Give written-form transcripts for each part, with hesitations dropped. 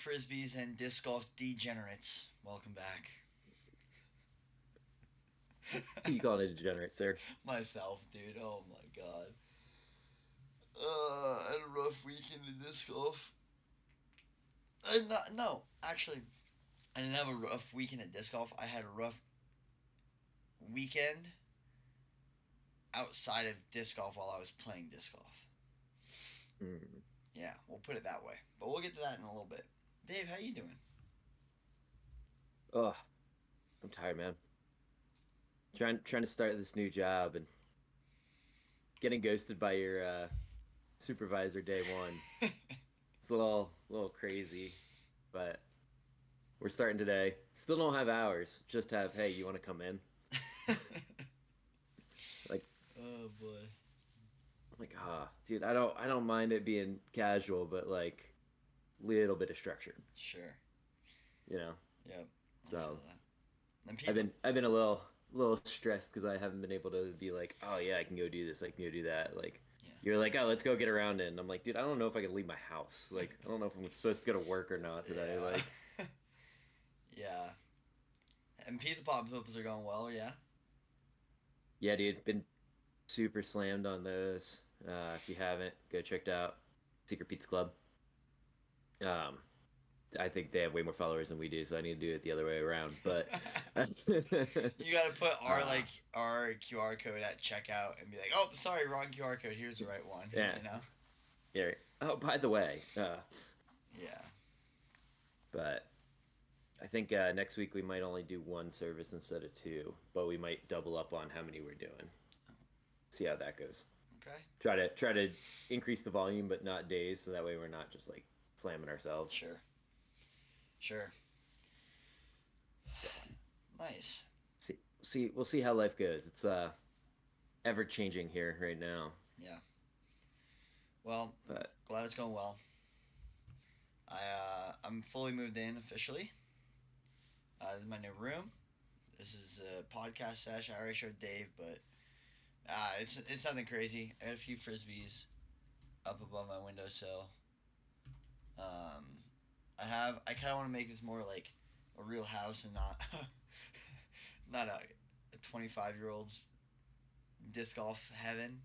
frisbees and disc golf degenerates? Welcome back. Who you calling a degenerate, sir? Myself, dude. Oh my god. I had a rough weekend in disc golf. No, actually, I didn't have a rough weekend at disc golf. I had a rough weekend outside of disc golf while I was playing disc golf. Mm. Yeah, we'll put it that way. But we'll get to that in a little bit. Dave, how you doing? Oh, I'm tired, man. Trying to start this new job and getting ghosted by your supervisor day one. It's a little crazy, but we're starting today. Still don't have hours. Just have, hey, you want to come in? Like, Oh boy. dude, I don't mind it being casual, but like little bit of structure, Sure. you know. Yep. I feel So that. And I've pizza. been I've been a little stressed because I haven't been able to be like, oh yeah, I can go do this, I can go do that. Like Yeah. you're like, oh, let's go get around it. And I'm like, dude, I don't know if I can leave my house. Like, I don't know if I'm supposed to go to work or not today. Yeah. Like, Yeah. And pizza pop pips are going well. Yeah. yeah, dude, been super slammed on those. If you haven't, go check it out. Secret Pizza Club. Um, I think they have way more followers than we do, so I need to do it the other way around. But You got to put our uh, our QR code at checkout and be like, "Oh, sorry, wrong QR code. Here's the right one." You yeah, know? yeah. Oh, by the way, Yeah. but I think next week we might only do one service instead of two, but we might double up on how many we're doing. See how that goes. Okay. Try to increase the volume, but not days, so that way we're not just like slamming ourselves. Sure. Sure. So Nice. we'll see how life goes. It's ever changing here right now, Yeah. Well, but glad it's going well. I'm fully moved in officially. This is my new room. This is a podcast sesh. I already showed Dave, but it's nothing crazy. I got a few frisbees up above my windowsill. Um, I kind of want to make this more like a real house and not not a 25-year-old's disc golf heaven.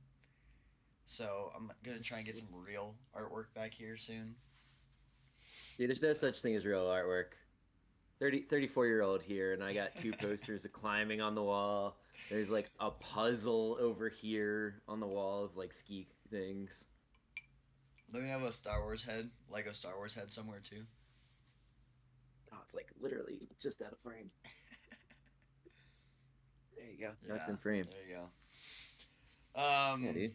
So I'm gonna try and get some real artwork back here soon. dude, there's no So such thing as real artwork. 34-year-old here, and I got two posters of climbing on the wall. There's like a puzzle over here on the wall of like ski things. let me have a Star Wars head, Lego Star Wars head somewhere too. Oh, it's like literally just out of frame. There you go. That's in Yeah, frame. there you go. Yeah, dude.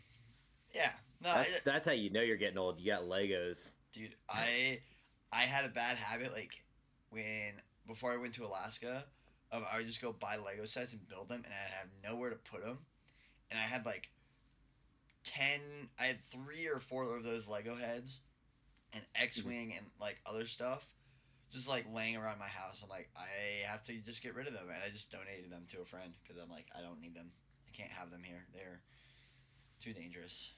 Yeah, no, That's how you know you're getting old. You got Legos. dude, I had a bad habit like when before I went to Alaska, of I would just go buy Lego sets and build them, and I'd have nowhere to put them, and I had like 10. I had 3 or 4 of those Lego heads and Mhm. X-wing and like other stuff just like laying around my house. I'm like, I have to just get rid of them, and I just donated them to a friend because I'm like, I don't need them. I can't have them here. They're too dangerous.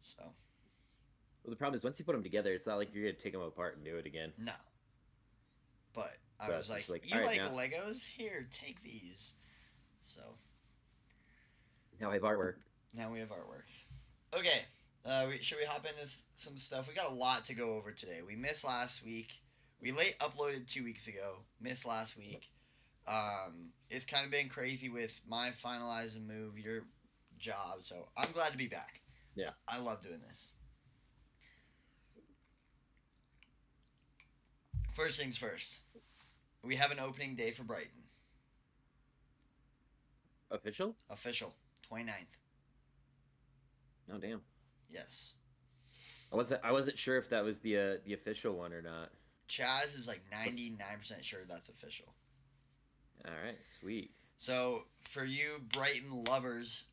So Well, the problem is once you put them together, it's not like you're gonna take them apart and do it again. no, but I So was it's just like, like, all you right, like now Legos? Here, take these. So now I have artwork. now we have artwork. Okay, should we hop into some stuff? We got a lot to go over today. We missed last week. We late uploaded 2 weeks ago. Missed last week. It's kind of been crazy with my finalizing move, your job. So I'm glad to be back. Yeah. I love doing this. First things first. We have an opening day for Brighton. Official? Official. 29th. Oh damn. Yes. I wasn't sure if that was the official one or not. Chaz is like What's 99% sure that's official. all right, sweet. So for you Brighton lovers,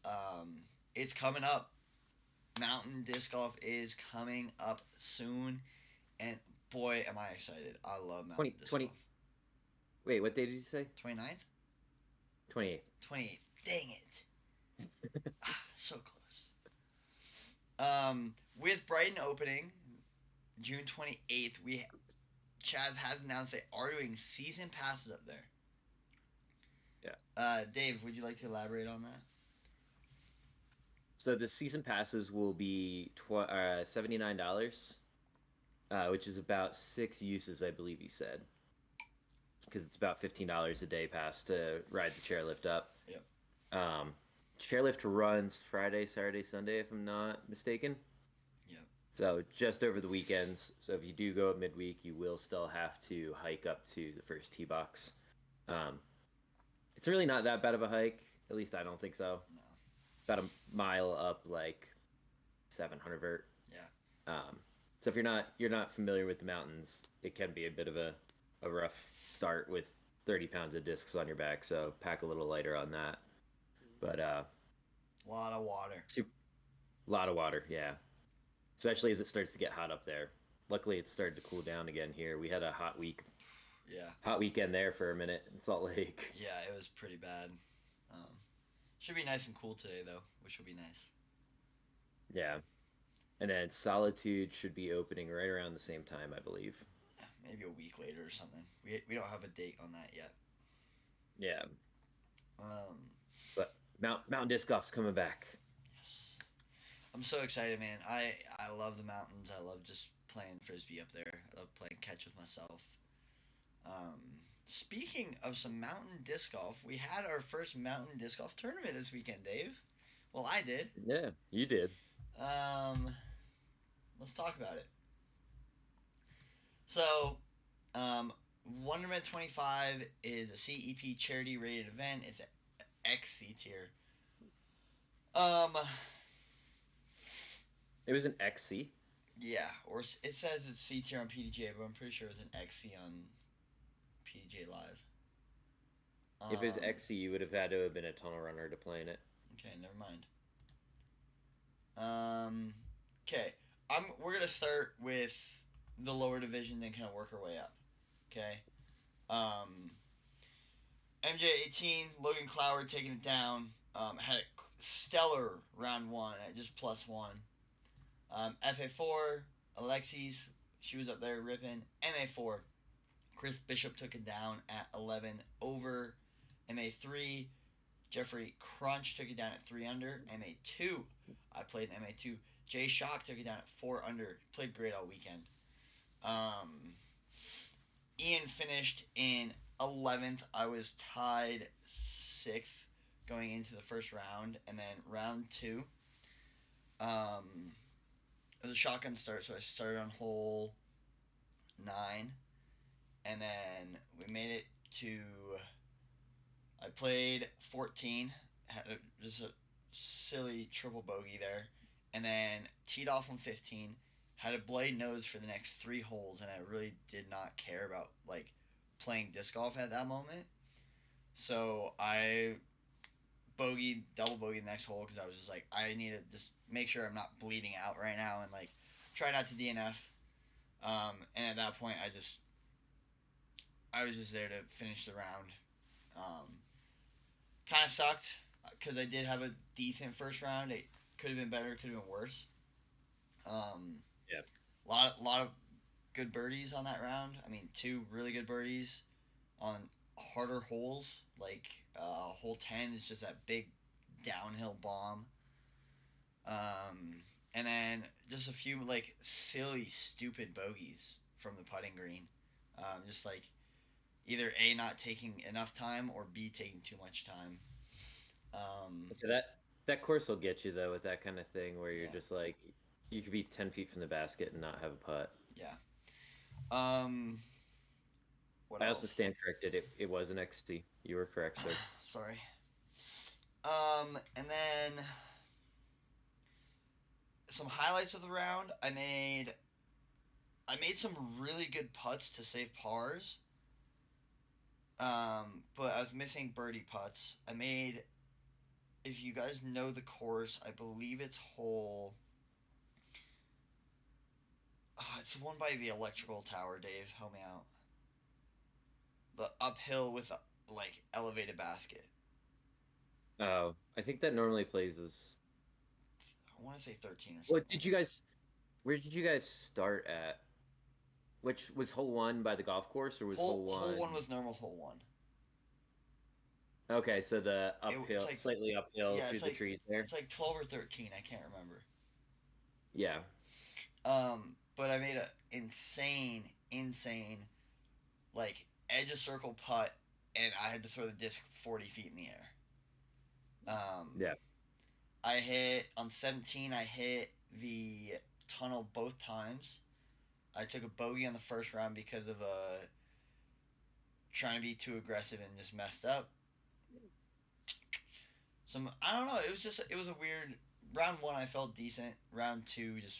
it's coming up. Mountain disc golf is coming up soon, and boy, am I excited! I love 20 mountain disc golf. 20. Wait, what day did you say? 29th, 28th. 28th. Dang it! So close. With Brighton opening, June 28th, we Chaz has announced they are doing season passes up there. Yeah. Dave, would you like to elaborate on that? So the season passes will be $79, which is about 6 uses, I believe he said, because it's about $15 a day pass to ride the chairlift up. Yep. Um, Chairlift runs Friday, Saturday, Sunday, if I'm not mistaken. Yep. So just over the weekends. So if you do go at midweek, you will still have to hike up to the first tee box. Um, it's really not that bad of a hike. At least I don't think so. No. About a mile up, like 700 vert. Yeah. Um, so if you're not familiar with the mountains, it can be a bit of a rough start with 30 pounds of discs on your back. So pack a little lighter on that. But A lot of water. super, a lot of water, yeah. Especially as it starts to get hot up there. Luckily, it started to cool down again here. We had a Yeah. hot weekend there for a minute in Salt Lake. Yeah, it was pretty bad. Um, should be nice and cool today though, which will be nice. Yeah. And then Solitude should be opening right around the same time, I believe. Yeah, maybe a week later or something. We don't have a date on that yet. Yeah. Um, But Mountain Disc Golf's coming back. yes. I'm so excited, man. I love the mountains. I love just playing frisbee up there. I love playing catch with myself. Speaking of some mountain disc golf, we had our first mountain disc golf tournament this weekend, Dave. Well, I did. Yeah, you did. Um, let's talk about it. So, um, Wunderment 25 is a CEP charity rated event. It's an XC tier. Um, It was an XC. yeah, or it says it's C tier on PDJ, but I'm pretty sure it was an XC on PDJ Live. If it was Um, XC, you would have had to have been a tunnel runner to play in it. okay, never mind. Um, okay, we're gonna start with the lower division, then kind of work our way up. Okay. Um, MJ18, Logan Cloward taking it down. Had a stellar round one at just +1. FA4, Alexis, she was up there ripping. MA4, Chris Bishop took it down at 11 over. MA3, Jeffrey Crunch took it down at 3 under. MA2, I played in MA2. Jay Shock took it down at 4 under. Played great all weekend. Um, Ian finished in 11th. I was tied 6th going into the first round. And then round 2, um, it was a shotgun start, so I started on hole 9. And then we made it to. I played 14, had just a silly triple bogey there. And then teed off on 15, had a blade nose for the next 3 holes, and I really did not care about like playing disc golf at that moment. So I bogeyed, double bogeyed the next hole because I was just like, I need to just make sure I'm not bleeding out right now and like try not to DNF. And at that point, I was just there to finish the round. Um, Kind of sucked because I did have a decent first round. It could have been better, could have been worse. Um, Yeah. lot of good birdies on that round. I mean, 2 really good birdies on harder holes. Like hole 10 is just that big downhill bomb. And then just a few like silly, stupid bogeys from the putting green. Just like either A, not taking enough time, or B, taking too much time. Um, So that course will get you though with that kind of thing where you're yeah, just like you could be 10 feet from the basket and not have a putt. yeah. Um, what I also else? stand corrected. It was an XC. You were correct, sir. Sorry. And then some highlights of the round. I made some really good putts to save pars. But I was missing birdie putts. I made, if you guys know the course, I believe it's hole. It's the one by the electrical tower. Dave, help me out. The uphill with a like elevated basket. Oh, I think that normally plays as. I want to say 13 or What something did like you that. guys? Where did you guys start at? Which was hole one by the golf course, or was Hole hole hole one one? was normal hole one. Okay, so the It's uphill, like slightly uphill yeah, through the trees there. it's like 12 or 13. I can't remember. Yeah, But I made a insane like edge of circle putt, and I had to throw the disc 40 feet in the air. Um, yeah. I hit on 17. I hit the tunnel both times. I took a bogey on the first round because of trying to be too aggressive and just messed up. Some I don't know. It was a weird round one. I felt decent. Round two, just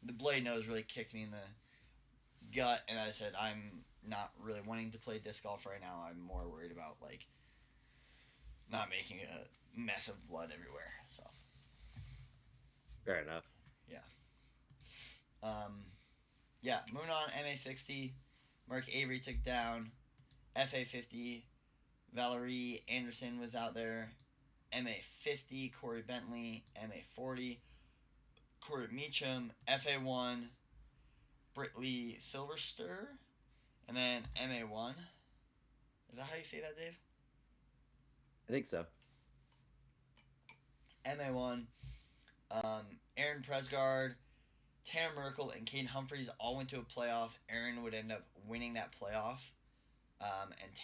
the blade nose really kicked me in the gut, and I said I'm not really wanting to play disc golf right now. I'm more worried about like not making a mess of blood everywhere. So Fair enough. yeah, um, yeah. Moving on, MA60. Mark Avery took down FA50. Valerie Anderson was out there. MA50. Corey Bentley. MA40. Corey Meacham. FA1. Britley Silverster. And then MA1. Is that how you say that, Dave? I think so. MA1. Aaron Presgard, Tanner Merkel, and Caden Humphreys all went to a playoff. Aaron would end up winning that playoff, and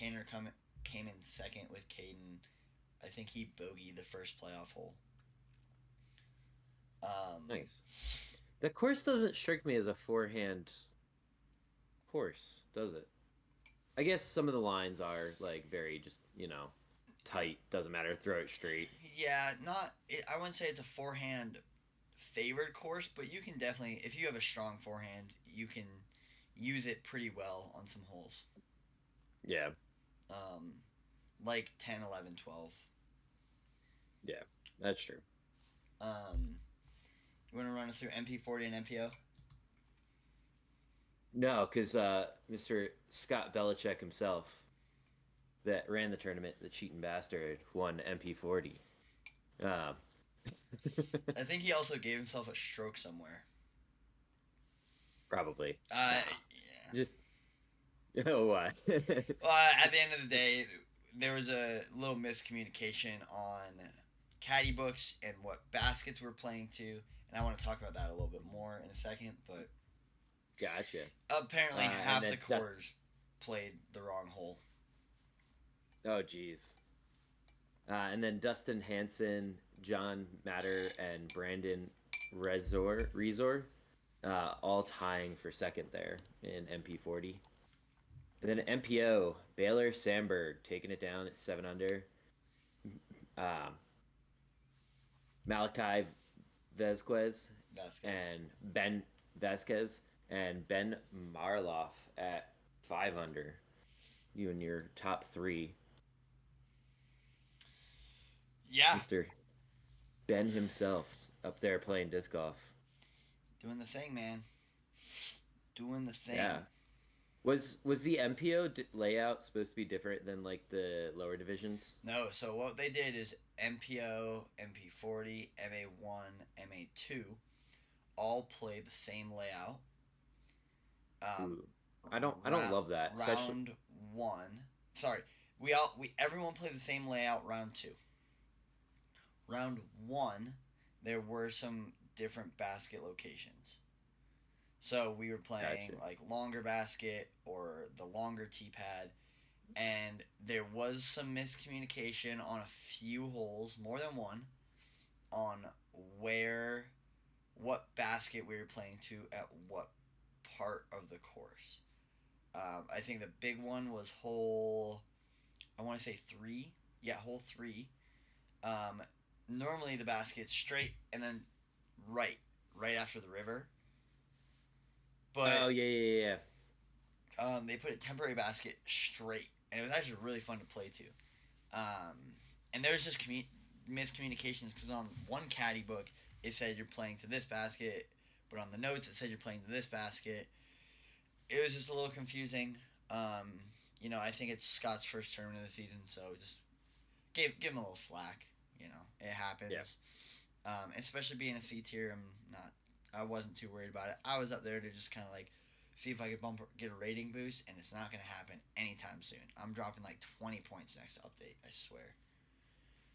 came in second with Caden. I think he bogeyed the first playoff hole. Um, Nice. The course doesn't strike me as a forehand course, does it? I guess some of the lines are like very just, tight. Doesn't matter. Throw it straight. yeah, not. I wouldn't say it's a forehand favored course, but you can definitely, if you have a strong forehand, you can use it pretty well on some holes. Yeah. Um, like 10, 11, 12. Yeah. That's true. Um, you want to run us through MP40 and MPO? No, because Mr. Scott Belichick himself, that ran the tournament, the cheating bastard, won MP40. Uh, I think he also gave himself a stroke somewhere. Probably. Nah. Yeah. Just, what? Well, at the end of the day, there was a little miscommunication on caddy books and what baskets we're playing to, and I want to talk about that a little bit more in a second. But Gotcha. apparently, And half the then Dust. cores played the wrong hole. Oh, geez. And then Dustin Hanson, John Matter, and Brandon Rezor, all tying for second there in MP40. And then MPO, Baylor Sandberg taking it down at 7 under. Um, Malachi Vasquez Vasquez. and Ben Vasquez and Ben Marloff at 5 under. You and your top three, Yeah, Mr. Ben himself up there playing disc golf. doing the thing, man. Doing the Yeah. thing. Was the MPO layout supposed to be different than like the lower divisions? No, so what they did is MPO, MP40, MA1, MA2 all play the same layout. Um, Ooh. I don't love that, especially. round one. Sorry, we everyone played the same layout. Round two. Round one, there were some different basket locations. So we were playing Gotcha. like longer basket or the longer tee pad, and there was some miscommunication on a few holes, more than one, on where what basket we were playing to at what part of the course. I think the big one was hole. I want to say three. Yeah, hole three. Um, Normally the basket's straight and then right, right after the river. But Oh yeah, yeah, yeah. they put a temporary basket straight, and it was actually really fun to play to. Um, and there was just miscommunications because on one caddy book it said you're playing to this basket, but on the notes it said you're playing to this basket. It was just a little confusing. Um, I think it's Scott's first tournament of the season, so just give him a little slack. It Yeah. happens. Especially being a C tier, I wasn't too worried about it. I was up there to just kind of like see if I could get a rating boost, and it's not gonna happen anytime soon. I'm dropping like 20 points next update. I swear.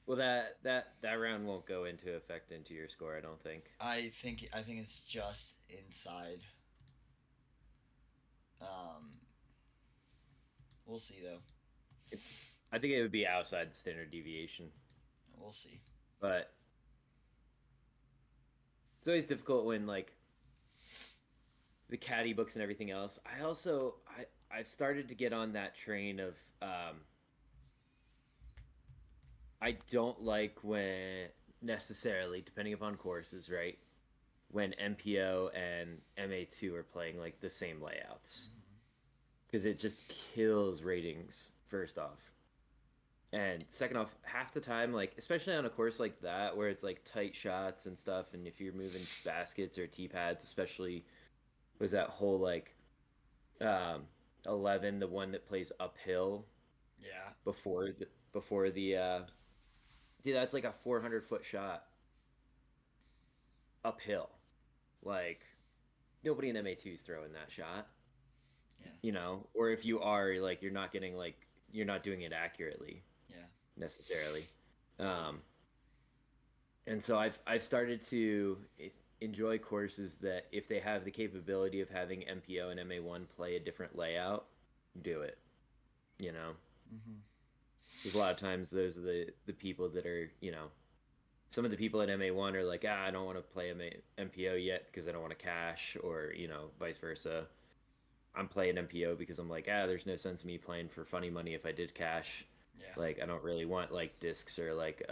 Well, that round won't go into effect into your score, I don't think. I think it's just inside. Um, we'll see though. It's I think it would be outside the standard deviation, We'll see. but it's always difficult when like the caddy books and everything else. I've started to get on that train of I don't like when necessarily depending upon courses, right? When MPO and MA2 are playing like the same layouts because it just kills ratings first off. And second off, half the time, like especially on a course like that where it's like tight shots and stuff, and if you're moving baskets or tee pads, especially was that whole like um 11, the one that plays uphill Yeah. before the dude, that's like a 400-foot shot uphill. Like nobody in MA2 is throwing that shot, Yeah. or if you are, like you're not doing it accurately Yeah. necessarily. Totally. Um, and so I've started to enjoy courses that if they have the capability of having MPO and MA1 play a different layout, do it. You know, Mhm. because a lot of times those are the people that are some of the people at MA1 are like, I don't want to play MPO yet because I don't want to cash, or vice versa. I'm playing MPO because I'm like, there's no sense in me playing for funny money if I did cash. Yeah. Like, I don't really want like discs or like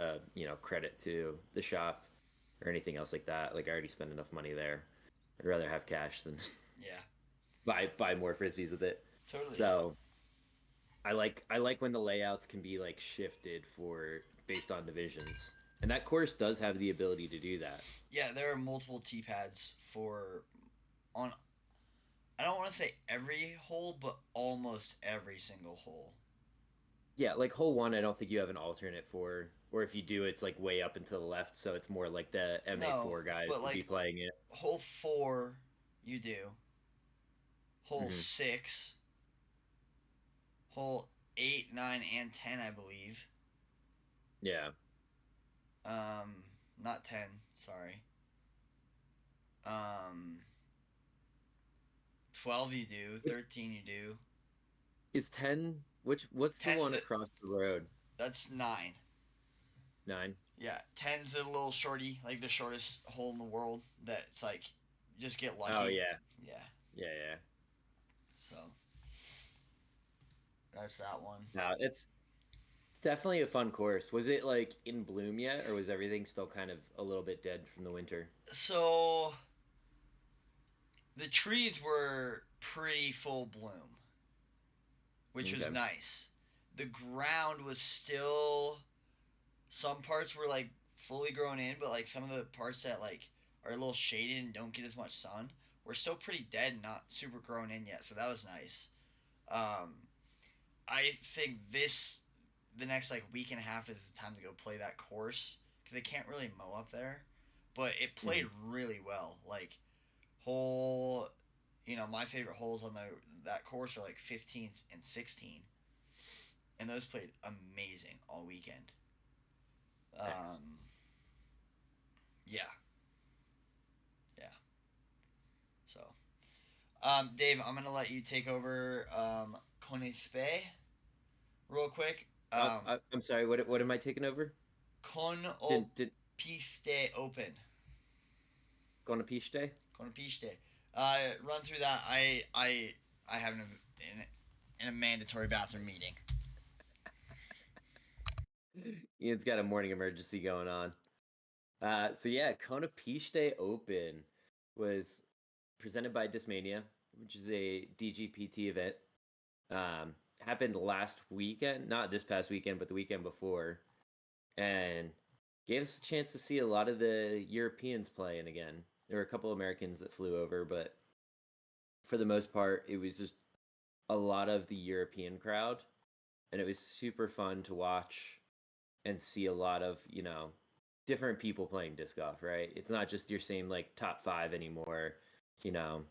credit to the shop or anything else like that. Like, I already spent enough money there. I'd rather have cash than Yeah. buy more frisbees with it. Totally. So I like when the layouts can be like shifted for based on divisions, and that course does have the ability to do that. Yeah, there are multiple T pads for on. I don't want to say every hole, but almost every single hole. Yeah, like hole one, I don't think you have an alternate for, or if you do, it's like way up and to the left, so it's more like the No, MA4 guys but would be like playing it. hole four, you do. Hole Hmm. six, hole eight, nine, and 10, I believe. Yeah, Um, not 10. Sorry. Um, 12 you do. which 13 you do. is 10? What's the 10's one across the road? that's 9. 9. Yeah, 10's a little shorty, like the shortest hole in the world. That's like, just get Oh lucky. yeah, Yeah. yeah. So that's that one. No, it's definitely a fun course. Was it like in bloom yet, or was everything still kind of a little bit dead from the winter? So the trees were pretty full bloom, which was Okay. nice. The ground was still, some parts were like fully grown in, but like some of the parts that like are a little shaded and don't get as much sun were still pretty dead and not super grown in yet. So that was nice. Um, I think the next like week and a half is the time to go play that course because they can't really mow up there, but it played Hmm. really well. Like hole, my favorite holes on that course are like 15 and 16, and those played amazing all weekend. Nice. Um, yeah, yeah. So, Dave, I'm gonna let you take over Konispe real quick. I'm sorry. What am I taking over? Con Didn't Piste Open. go on a peach day? Konopiste. Run through that. I have in a mandatory bathroom meeting. Ian's got a morning emergency going on. So yeah, Kona Peach Day Open was presented by Discmania, which is a DGPT event. Happened last weekend, not this past weekend, but the weekend before, and gave us a chance to see a lot of the Europeans playing again. There were a couple Americans that flew over, but for the most part, it was just a lot of the European crowd, and it was super fun to watch and see a lot of different people playing disc golf. Right, it's not just your same like top five anymore. You know,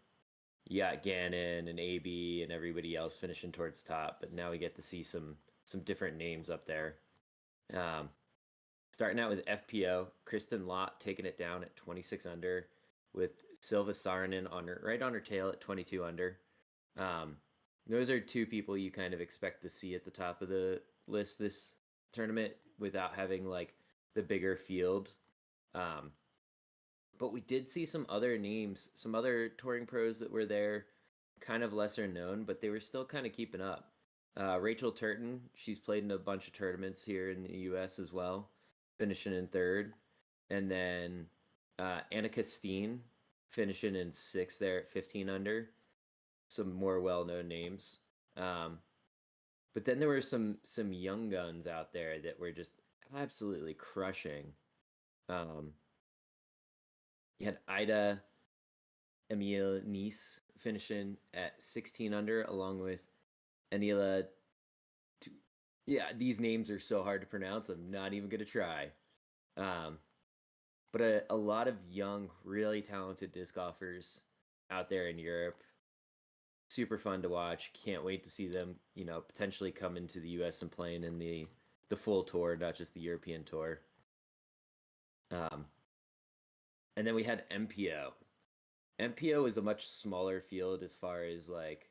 you got Gannon and AB and everybody else finishing towards top, but now we get to see some different names up there. Um, Starting out with FPO, Kristen Lott taking it down at 26 under, with Silva Saarinen on her right on her tail at 22 under. Um, those are two people you kind of expect to see at the top of the list this tournament without having like the bigger field. Um, but we did see some other names, some other touring pros that were there, kind of lesser known, but they were still kind of keeping up. Rachel Turton, she's played in a bunch of tournaments here in the U.S. as well, finishing in third. And then Annika Steen finishing in sixth there at 15 under. Some more well-known names. But then there were some young guns out there that were just absolutely crushing. Um, you had Ida Emil Nice finishing at 16 under, along with Anila. Yeah, these names are so hard to pronounce. I'm not even going to try. Um, but a lot of young, really talented disc golfers out there in Europe. Super fun to watch. Can't wait to see them, potentially come into the U.S. and playing in the full tour, not just the European tour. Um, and then we had MPO. MPO is a much smaller field as far as like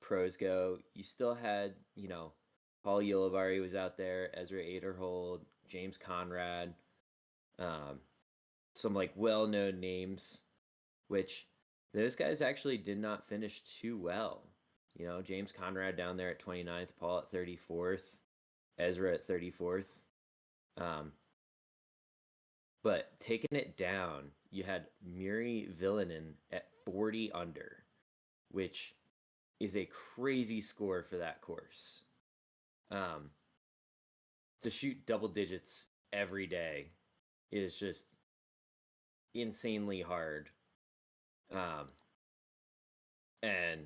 pros go. You still had, Paul Ulibarri was out there, Ezra Aderhold, James Conrad, um, some like well-known names, which those guys actually did not finish too well. James Conrad down there at 29th, Paul at 34th, Ezra at 34th. But taking it down, you had Muri Villanen at 40 under, which is a crazy score for that course. To shoot double digits every day is just insanely hard. And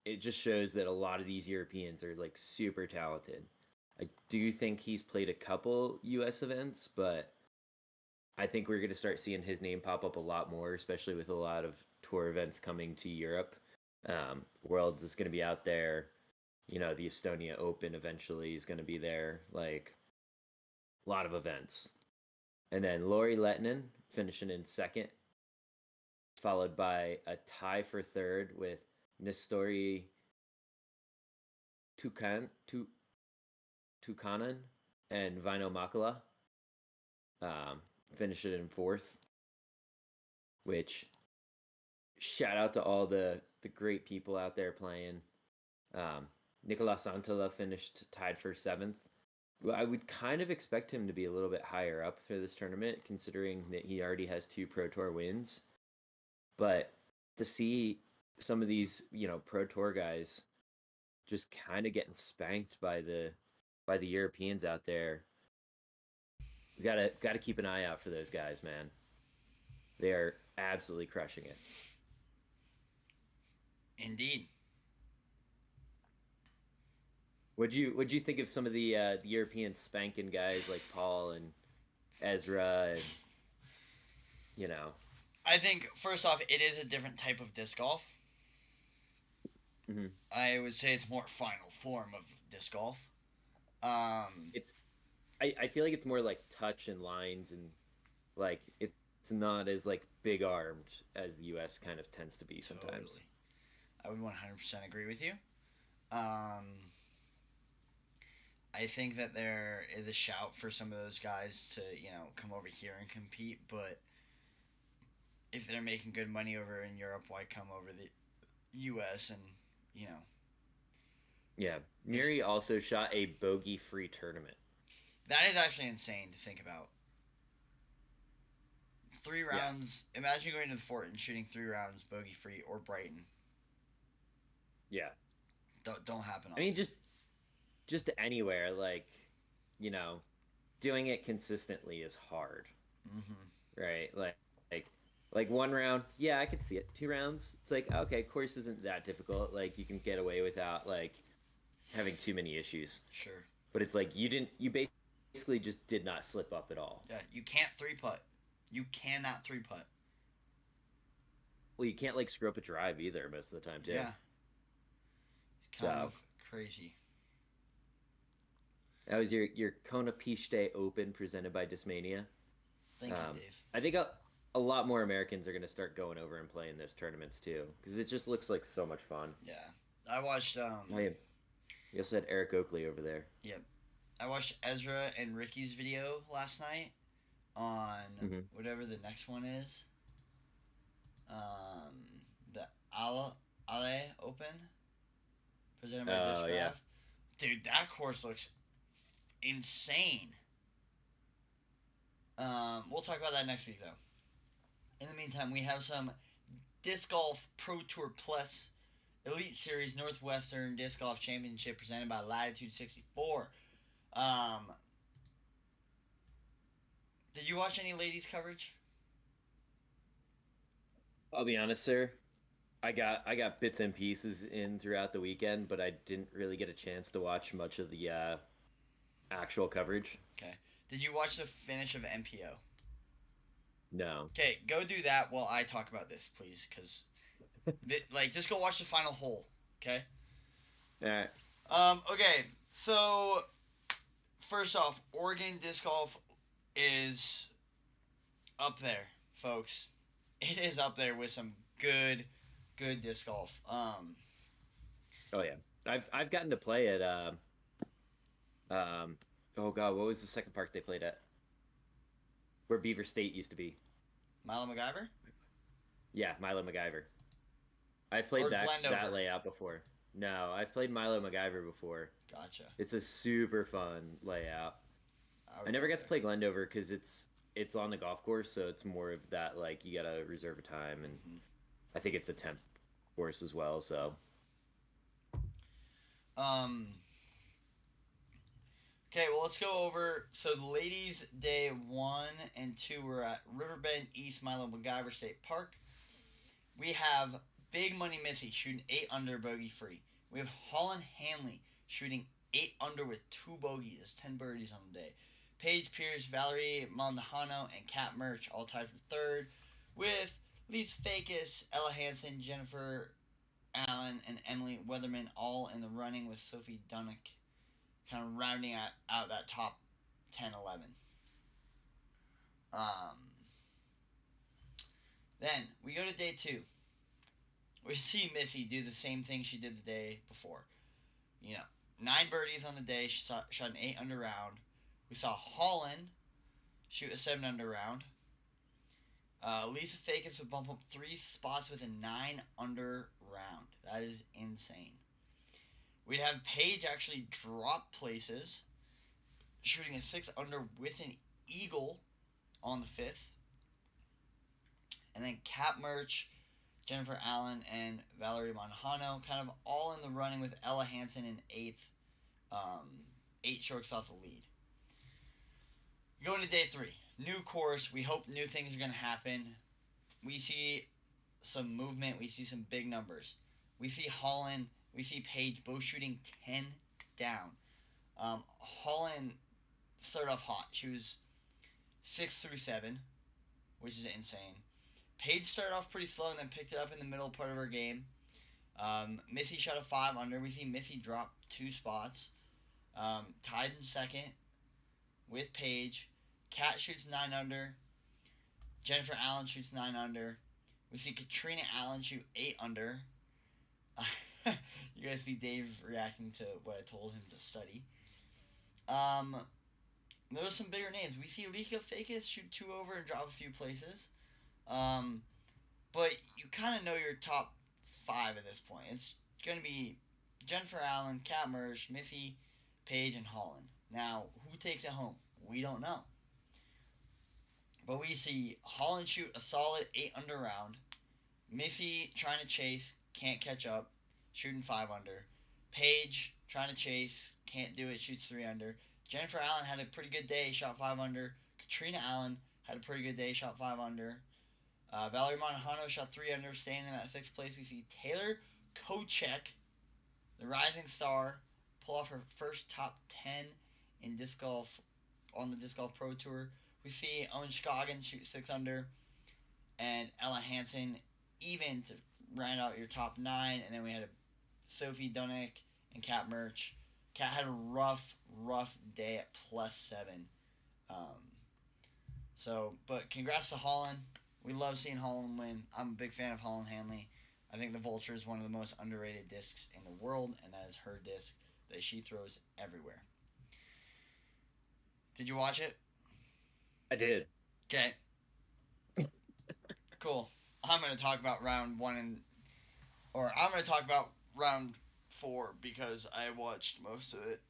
it just shows that a lot of these Europeans are like super talented. I do think he's played a couple US events, but I think we're going to start seeing his name pop up a lot more, especially with a lot of tour events coming to Europe. Worlds is going to be out there. The Estonia Open eventually is going to be there. Like, a lot of events. And then Lori Lettinen finishing in second, followed by a tie for third with Nestori Tukanen and Vino Makala, finishing in fourth. Which, shout out to all the great people out there playing. Nicolas Santola finished tied for seventh. Well, I would kind of expect him to be a little bit higher up for this tournament, considering that he already has 2 Pro Tour wins. But to see some of these, Pro Tour guys just kind of getting spanked by the Europeans out there, we gotta keep an eye out for those guys, man. They are absolutely crushing it. Indeed. Would you think of some of the European spanking guys like Paul and Ezra and you know? I think first off, it is a different type of disc golf. Mm-hmm. I would say it's more final form of disc golf. Um, It's I feel like it's more like touch and lines and like it's not as like big armed as the U.S. kind of tends to be sometimes. totally. I would 100% agree with you. Um, I think that there is a shout for some of those guys to, come over here and compete, but if they're making good money over in Europe, why come over the U.S. and, you know, Yeah, it's, Muri also shot a bogey-free tournament. that is actually insane to think about. Three Yeah, rounds. Imagine going to the fort and shooting 3 rounds bogey free or Brighton. yeah. Don't happen I mean, often. just anywhere, like you know, doing it consistently is hard, Mm-hmm. right? Like like 1 round, yeah, I could see it. 2 rounds, it's like okay, course isn't that difficult. Like you can get away without like having too many issues. Sure. But it's like you basically just did not slip up at all. Yeah, you can't three putt. You cannot three putt. well, you can't like screw up a drive either most of the time too. Yeah, kind of So crazy. that was your Kona Peach Day Open presented by Discmania. Thank you, Dave. I think a lot more Americans are going to start going over and playing those tournaments too because it just looks like so much fun. Yeah, I watched. Oh yeah, you also had Eric Oakley over there. Yep, I watched Ezra and Ricky's video last night on Hmm. whatever the next one is. Um, the Ale Open presented by Disc Oh yeah. Golf. Dude, that course looks insane. We'll talk about that next week though. In the meantime, we have some Disc Golf Pro Tour Plus Elite Series Northwestern Disc Golf Championship presented by Latitude 64. Um, did you watch any ladies coverage? I'll be honest, sir. I got bits and pieces in throughout the weekend, but I didn't really get a chance to watch much of the actual coverage. Okay. Did you watch the finish of MPO? No. Okay, go do that while I talk about this, please, because like just go watch the final hole. Okay. All right. Okay. So first off, Oregon disc golf is up there, folks. It is up there with some good disc golf. Oh yeah. I've gotten to play at um oh god, what was the second park they played at? Where Beaver State used to be. Milo MacGyver Yeah, Milo MacGyver. I've played or that Glendover. layout before. No, I've played Milo MacGyver before. Gotcha. It's a super fun layout. I I would never go got to there. play Glendover because it's on the golf course, so it's more of that like you gotta reserve a time, and Mm-hmm. I think it's a temp course as well. So Um. Okay, well let's go over. So the ladies' day 1 and 2 were at Riverbend East Milo MacGyver State Park. We have Big Money Missy shooting 8 under bogey free. We have Holland Hanley shooting 8 under with 2 bogeys. 10 birdies on the day. Paige Pierce, Valerie Maldahano, and Kat Murch all tied for third, with Lise Fakis, Ella Hansen, Jennifer Allen, and Emily Weatherman all in the running, with Sophie Dunnick kind of rounding out that top 10, 11. Um, then we go to day 2. We see Missy do the same thing she did the day before. 9 birdies on the day. She shot an 8 under round. We saw Holland shoot a 7 under round. Lisa Fakis would bump up 3 spots with a 9 under round. That is insane. We'd have Paige actually drop places, shooting a 6 under with an eagle on the fifth. And then Kat Murch, Jennifer Allen, and Valerie Monjano kind of all in the running, with Ella Hansen in eighth, 8 strokes off the lead. Going to day 3. New course. We hope new things are going to happen. We see some movement. We see some big numbers. We see Holland. We see Paige both shooting 10 down. Holland started off hot. She was 6 through 7, which is insane. Paige started off pretty slow and then picked it up in the middle part of her game. Missy shot a 5 under. We see Missy drop 2 spots. Tied in second with Paige. Kat shoots 9 under. Jennifer Allen shoots 9 under. We see Katrina Allen shoot 8 under. You guys see Dave reacting to what I told him to study. There were some bigger names. We see Lika Fakis shoot 2 over and drop a few places. Um, but you kind of know your top 5 at this point. It's going to be Jennifer Allen, Kat Mersch, Missy, Paige, and Holland. Now, who takes it home? We don't know. But we see Holland shoot a solid 8 under round. Missy trying to chase, can't catch up, shooting 5 under. Paige trying to chase, can't do it, shoots 3 under. Jennifer Allen had a pretty good day, shot 5 under. Katrina Allen had a pretty good day, shot 5 under. Valerie Monjano shot 3 under, staying in that sixth place. We see Taylor Kochek, the rising star, pull off her first top 10 in disc golf on the Disc Golf Pro Tour. We see Owen Scoggins shoot 6 under, and Ella Hansen even to round out your top 9, and then we had a Sophie Dunnick and Kat Merch. Kat had a rough day at +7. Um, but congrats to Holland. We love seeing Holland win. I'm a big fan of Holland Hanley. I think the Vulture is one of the most underrated discs in the world, and that is her disc that she throws everywhere. Did you watch it? I did. Okay, cool. I'm going to talk about round 1 I'm going to talk about round 4 because I watched most of it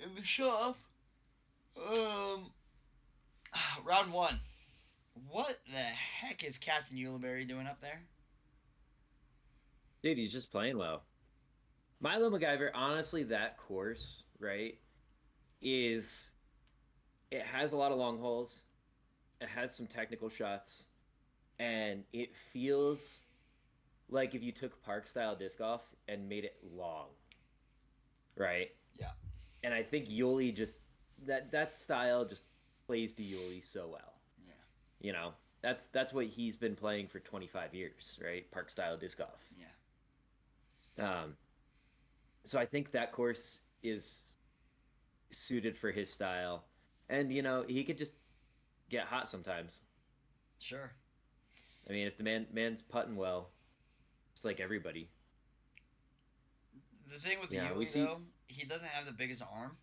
in the shop. Um, round 1. What the heck is Captain Ulibarri doing up there? Dude, he's just playing well. Milo MacGyver, honestly, that course, right, is it has a lot of long holes. It has some technical shots, and it feels like if you took park style disc golf and made it long, right? Yeah. And I think Yuli just that style just plays to Yuli so well. Yeah. You know, that's what he's been playing for 25 years, right? Park style disc golf. Yeah. So I think that course is suited for his style, and he could just get hot sometimes. Sure. I mean, if the man's putting well, it's like everybody. The thing with Yeah, we Yuli see. though, he doesn't have the biggest arm,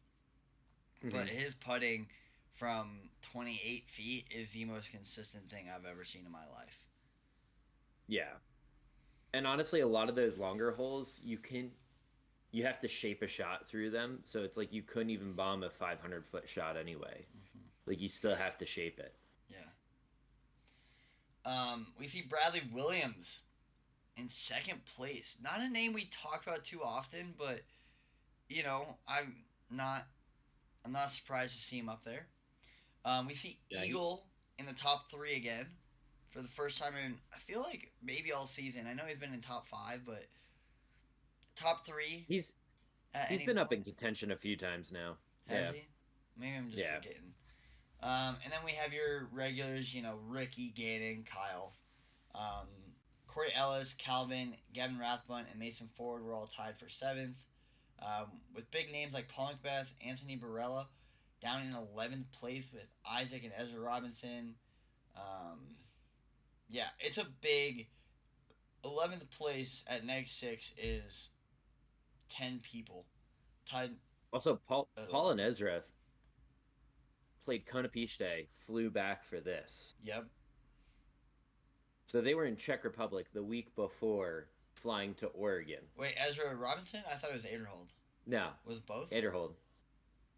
but Mhm. his putting from 28 feet is the most consistent thing I've ever seen in my life. Yeah, and honestly, a lot of those longer holes, you have to shape a shot through them, so it's like you couldn't even bomb a 500-foot shot anyway. Mm-hmm. Like you still have to shape it. Yeah. We see Bradley Williams in second place. Not a name we talk about too often, but I'm not surprised to see him up there. We see Yeah, Eagle in the top 3 again for the first time in I feel like maybe all season. I know he's been in top 5, but top 3 he's at he's any been up in point. contention a few times now. Has Yeah, he? Maybe I'm just yeah. forgetting. And then we have your regulars, Ricky, Gannon, Kyle. Um, Corey Ellis, Calvin, Gavin Rathbun, and Mason Ford were all tied for 7th. With big names like Paul Macbeth, Anthony Barella, down in 11th place with Isaac and Ezra Robinson. Um, yeah, it's a big 11th place at next 6 is 10 people tied Also, at Paul and 11th. Ezra played Konopiste, flew back for this. Yep. So they were in Czech Republic the week before flying to Oregon. Wait, Ezra Robinson? I thought it was Aderhold. No, Was it both? Ederhold.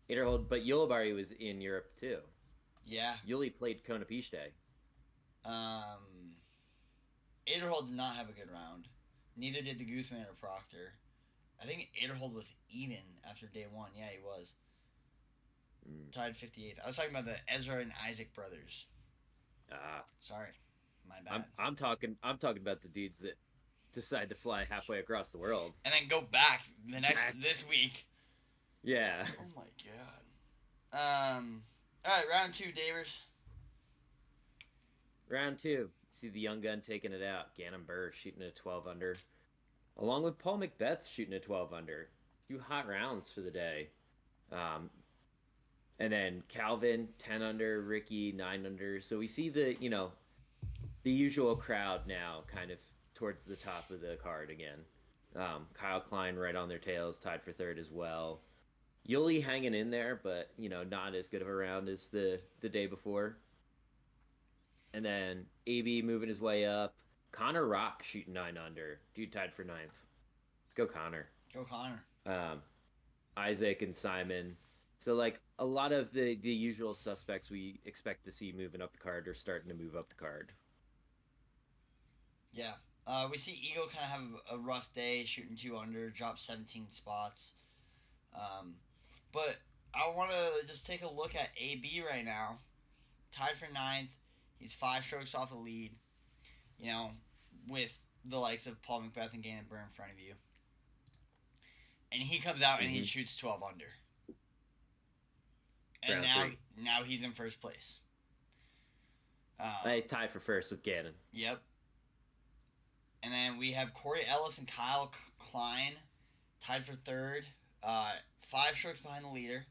Ederhold, but Ulibarri was in Europe too. Yeah. Yuli played Konopiste. Um, Aderhold did not have a good round. Neither did the Gooseman or Proctor. I think Aderhold was even after day 1. Yeah, he was. Mm. Tied 58th. I was talking about the Ezra and Isaac brothers. Ah, Sorry. My bad. I'm talking about the dudes that decide to fly halfway across the world. And then go back Back. this week. Yeah. Oh my god. Alright, round 2, Davers. Round 2. See the young gun taking it out. Gannon Burr shooting a 12 under. Along with Paul Macbeth shooting a 12 under. 2 hot rounds for the day. And then Calvin 10 under, Ricky 9 under. So we see the usual crowd now kind of towards the top of the card again. Kyle Klein right on their tails, tied for 3rd as well. Yuli hanging in there, but not as good of a round as the day before. And then AB moving his way up. Connor Rock shooting 9 under. Dude tied for 9th. Let's go Connor. Go Connor. Isaac and Simon. So like a lot of the usual suspects we expect to see moving up the card are starting to move up the card. Yeah. We see Eagle kind of have a rough day, shooting 2 under, dropped 17 spots. But I want to just take a look at AB right now. Tied for 9th. He's 5 strokes off the lead. With the likes of Paul Macbeth and Gannon Burr in front of you. And he comes out and he Mm-hmm. shoots 12 under. And Round now 3. now he's in first place. I tied for first with Gannon. Yep. And then we have Corey Ellis and Kyle Klein tied for third, 5 strokes behind the leader.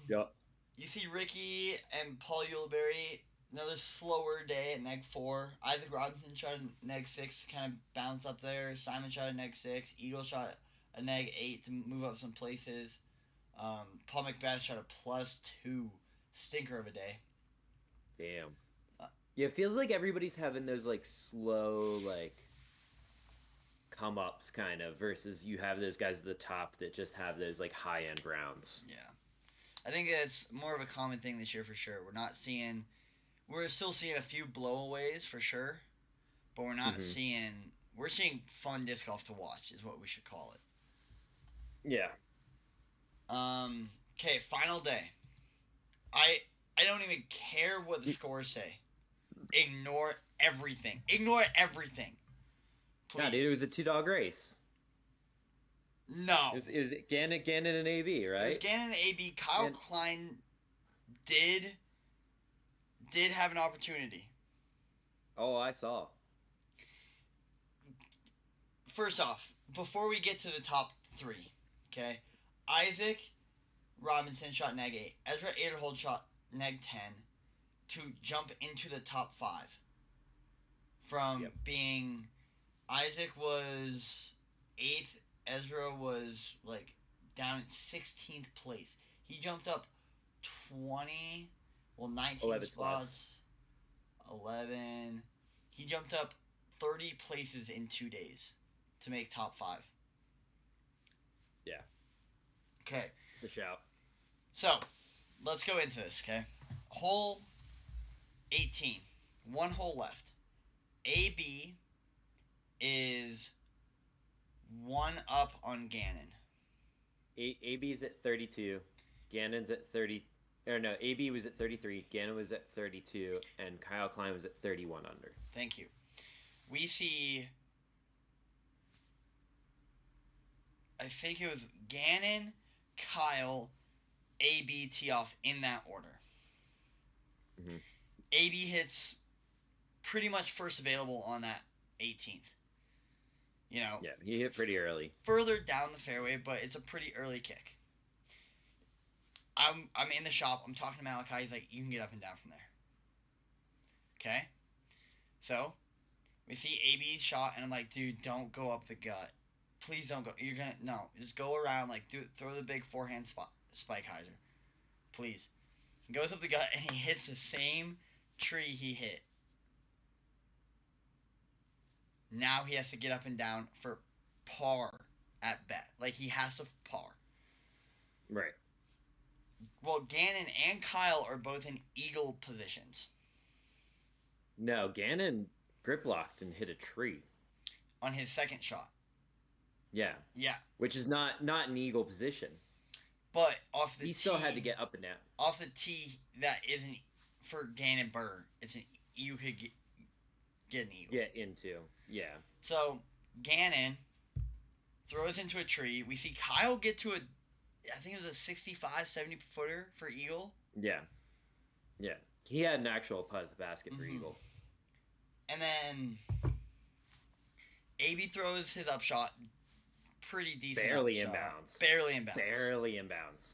Yep. You see Ricky and Paul Ulibarri, another slower day at neg 4. Isaac Robinson shot a neg 6, kind of bounced up there. Simon shot a neg 6. Eagle shot a neg 8 to move up some places. Paul McBeth shot a +2. Stinker of a day. Damn. Uh, Yeah, it feels like everybody's having those like slow like come ups kind of versus you have those guys at the top that just have those like high end rounds. yeah. I think it's more of a common thing this year for sure. We're still seeing a few blowaways for sure, but we're seeing fun disc golf to watch is what we should call Yeah. it. Okay, final day. I I don't even care what the scores say. Ignore everything. Ignore everything. Nah, Please. dude, it was a two dog race. No. It was Gannon and AB, It was right? Gannon and AB. Kyle And Klein did have an opportunity. oh, I saw. First off, before we get to the top 3, okay? Isaac Robinson shot neg 8. Ezra Aderhold shot neg 10 to jump into the top 5. From Yep. being Isaac was 8th, Ezra was like down in 16th place. He jumped up 20, 19 11 spots, 11. He jumped up 30 places in 2 days to make top 5. Yeah. Okay. It's a shout. So, let's go into this, okay? Hole 18. One hole left. AB is 1 up on Gannon. AB's at 32. Gannon's at 30. Or no, AB was at 33. Gannon was at 32. And Kyle Klein was at 31 under. Thank you. We see, I think it was Gannon, Kyle, AB tee off in that order. Mm-hmm. AB hits pretty much first available on that 18th. You know, Yeah, he hit pretty early. further down the fairway, but it's a pretty early kick. I'm in the shop. I'm talking to Malachi. He's like, you can get up and down from there. Okay? So, we see AB's shot, and I'm like, dude, don't go up the gut. Please don't go. You're going to, no. Just go around, like, throw the big forehand spike hyzer. Please. He goes up the gut, and he hits the same tree he hit. Now he has to get up and down for par at bet. Like, he has to par. Right. Well, Gannon and Kyle are both in eagle positions. No, Gannon grip locked and hit a tree On his second shot. Yeah. Yeah. Which is not an eagle position. But off the He tee, still had to get up and down. Off the tee, that isn't for Gannon Burr. You could get an eagle. Get into. Yeah. So Gannon throws into a tree. We see Kyle get to I think it was a 65, 70 footer for eagle. Yeah. Yeah. He had an actual putt at the basket for eagle. And then AB throws his upshot. Pretty decent. Barely upshot. inbounds. Barely inbounds. Barely inbounds.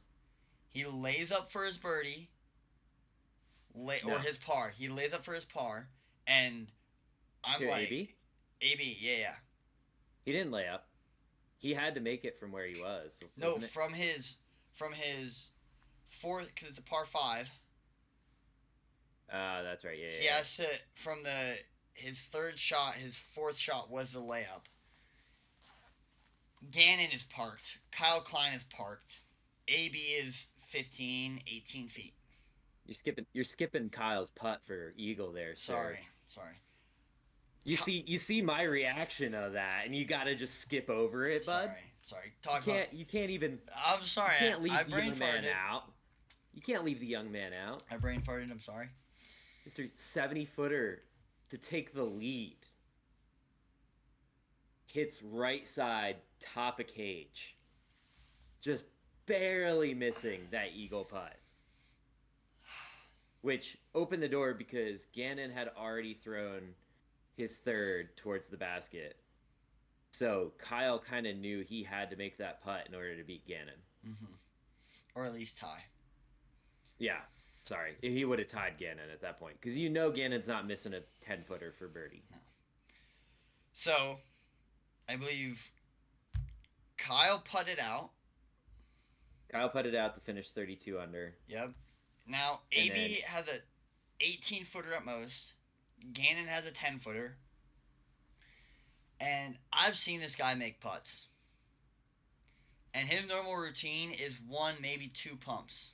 He lays up for his birdie. Or his par. He lays up for his par. And I'm like... AB? AB, yeah. He didn't lay up. He had to make it from where he was. No, it? from his fourth, because it's a par 5. That's right. Yeah. He has to, from his third shot, his fourth shot was the layup. Gannon is parked. Kyle Klein is parked. AB is 15, 18 feet. You're skipping Kyle's putt for eagle there, sir. Sorry. You see my reaction of that, and you gotta just skip over it, bud. Sorry. You can't even. I'm sorry. You can't leave I the brain young man farted. out. You can't leave the young man out. I brain farted. I'm sorry. Mr. 70-footer to take the lead. Hits right side, top of cage. Just barely missing that eagle putt. Which opened the door because Gannon had already thrown his third towards the basket. So Kyle kind of knew he had to make that putt in order to beat Gannon. Mm-hmm. Or at least tie. Yeah, sorry. He would have tied Gannon at that point because you know Gannon's not missing a 10-footer for birdie. No. So I believe Kyle putted out. Kyle putted out to finish 32 under. Yep. Now And then, AB has a 18 footer at most. Gannon has a 10 footer. And I've seen this guy make putts. And his normal routine is one, maybe two pumps.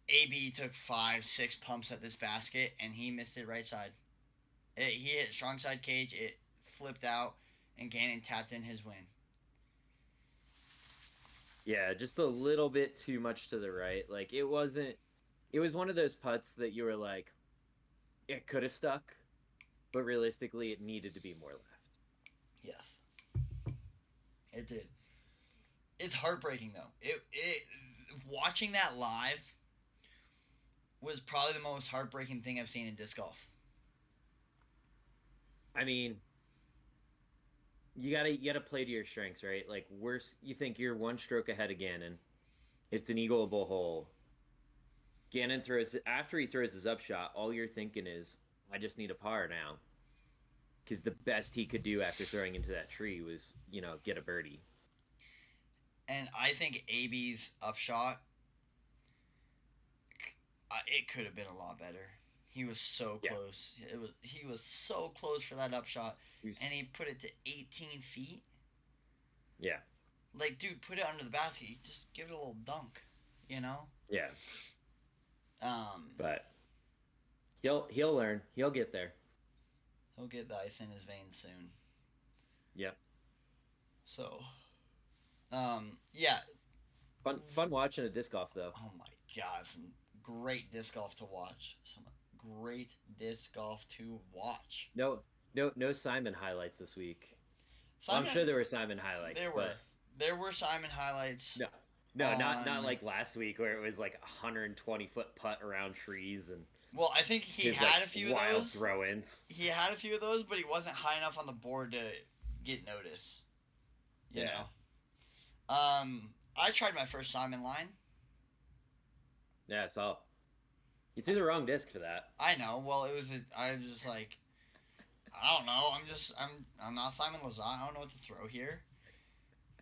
AB took 5, 6 pumps at this basket, and he missed it right side. He hit strong side cage, it flipped out, and Gannon tapped in his win. yeah, just a little bit too much to the right. Like, it wasn't, it was one of those putts that you were like, it could have stuck, but realistically, it needed to be more left. Yes, it did. It's heartbreaking though. It watching that live was probably the most heartbreaking thing I've seen in disc golf. I mean, you gotta play to your strengths, right? Like worse, you think you're one stroke ahead of Gannon. It's an eagleable hole. Gannon throws after he throws his upshot. All you're thinking is, I just need a par now, because the best he could do after throwing into that tree was, get a birdie. And I think AB's upshot, it could have been a lot better. He was so Yeah, close. He was so close for that upshot, he was, and he put it to 18 feet. yeah, Like, dude, put it under the basket. You just give it a little dunk, you know. yeah. Um, But he'll learn. He'll get there. he'll get the ice in his veins soon. Yep. So, yeah. Fun watching a disc golf though. Oh my God, some great disc golf to watch. Some great disc golf to watch. No Simon highlights this week. Well, I'm Simon, sure there were Simon highlights, there were but there were Simon highlights. no, no, not On like last week where it was like 120-foot putt around trees and Well, I think he his like had a few of wild those. throw-ins. He had a few of those, but he wasn't high enough on the board to get notice. You Yeah, know. I tried my first Simon line. yeah. So you threw the wrong disc for that. I know. Well, I was just like, I don't know. I'm not Simon Lazat. I don't know what to throw here.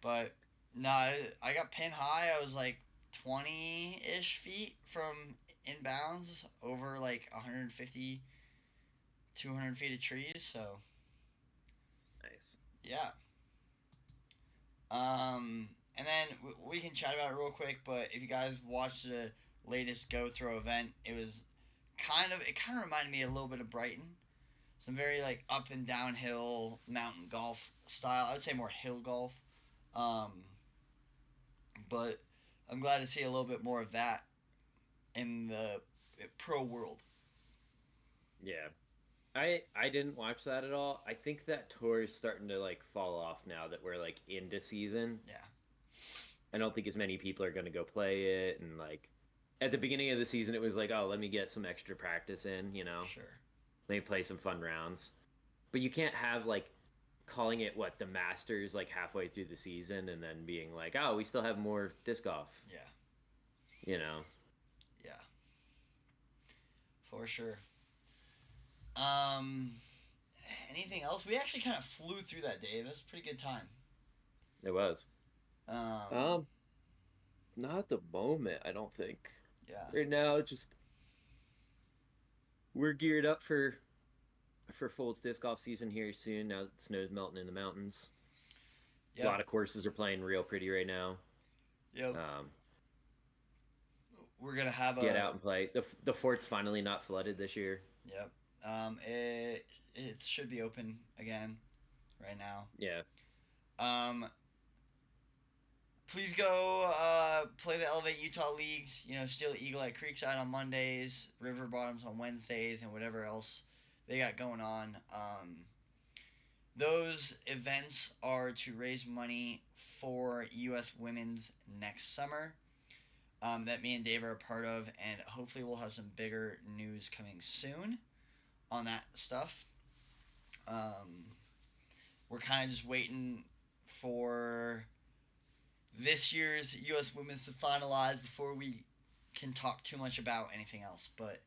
But no, I got pin high. I was like 20-ish feet from inbounds over like 150, 200 feet of trees. So Nice. yeah. And then we can chat about it real quick. But if you guys watched the latest Go Throw event, it kind of reminded me a little bit of Brighton. Some very like up and downhill mountain golf style. I would say more hill golf. Um, but I'm glad to see a little bit more of that in the pro world. Yeah. I didn't watch that at all. I think that tour is starting to like fall off now that we're like into season. Yeah, I don't think as many people are going to go play it, and like at the beginning of the season it was like, oh, let me get some extra practice in. sure. Let me play some fun rounds. But you can't have like calling it what the Masters like halfway through the season and then being like, oh, we still have more disc golf. Yeah, You know. yeah, for sure. Um, anything else? We actually kind of flew through that day. It was a pretty good time. It was. Um, Um, not at the moment, I don't think. yeah, Right now, just we're geared up for Fold's disc golf season here soon. Now that the snow's melting in the mountains, a yep, lot of courses are playing real pretty right now. yep. Um, We're gonna have get a out and play. The fort's finally not flooded this year. yep. It should be open again right now. Yeah, Um, please go play the Elevate Utah leagues. You know, Steel Eagle at Creekside on Mondays, River Bottoms on Wednesdays, and whatever else they got going on. Those events are to raise money for U.S. Women's next summer. That me and Dave are a part of, and hopefully we'll have some bigger news coming soon on that stuff. Um, we're kind of just waiting for this year's U.S. Women's to finalize before we can talk too much about anything else. But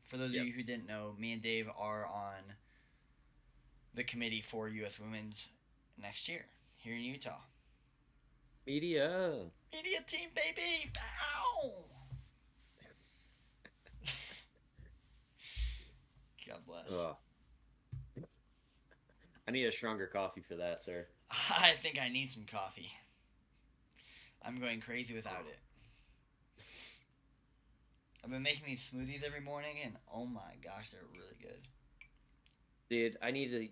for those of Yep. you who didn't know, me and Dave are on the committee for U.S. Women's next year here in Utah. Media. Media team, baby! Bow! God bless. Oh, I need a stronger coffee for that, sir. I think I need some coffee. I'm going crazy without it. I've been making these smoothies every morning, and oh my gosh, they're really good. Dude, I need to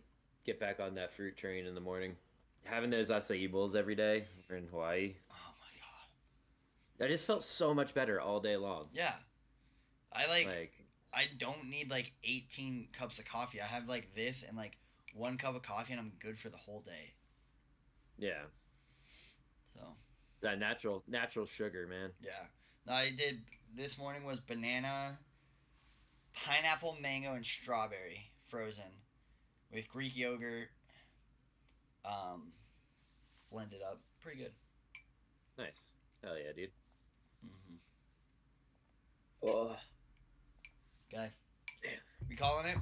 get back on that fruit train in the morning. Having those acai bowls every day in Hawaii, Oh my god. I just felt so much better all day long. Yeah. I like, Like, I don't need like 18 cups of coffee. I have like this and like one cup of coffee, and I'm good for the whole day. yeah, So, that natural sugar, man. yeah. Now, I did this morning was banana, pineapple, mango, and strawberry frozen with Greek yogurt, um, blended up. Pretty good. Nice. Hell yeah, dude. Mm-hmm. Oh, Okay. man. We calling it?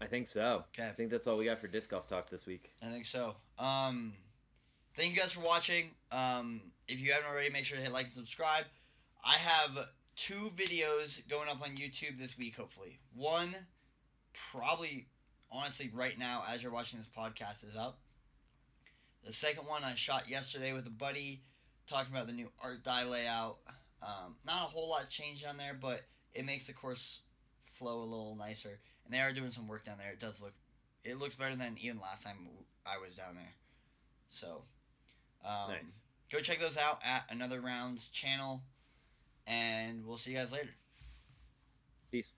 I think so. Okay. I think that's all we got for disc golf talk this week. I think so. Thank you guys for watching. If you haven't already, make sure to hit like and subscribe. I have 2 videos going up on YouTube this week, hopefully. One, probably, honestly, right now, as you're watching this podcast, is up. The second one I shot yesterday with a buddy, talking about the new art die layout. Not a whole lot changed on there, but it makes the course flow a little nicer. And they are doing some work down there. It looks better than even last time I was down there. So, um, Nice. go check those out at Another Rounds channel, and we'll see you guys later. Peace.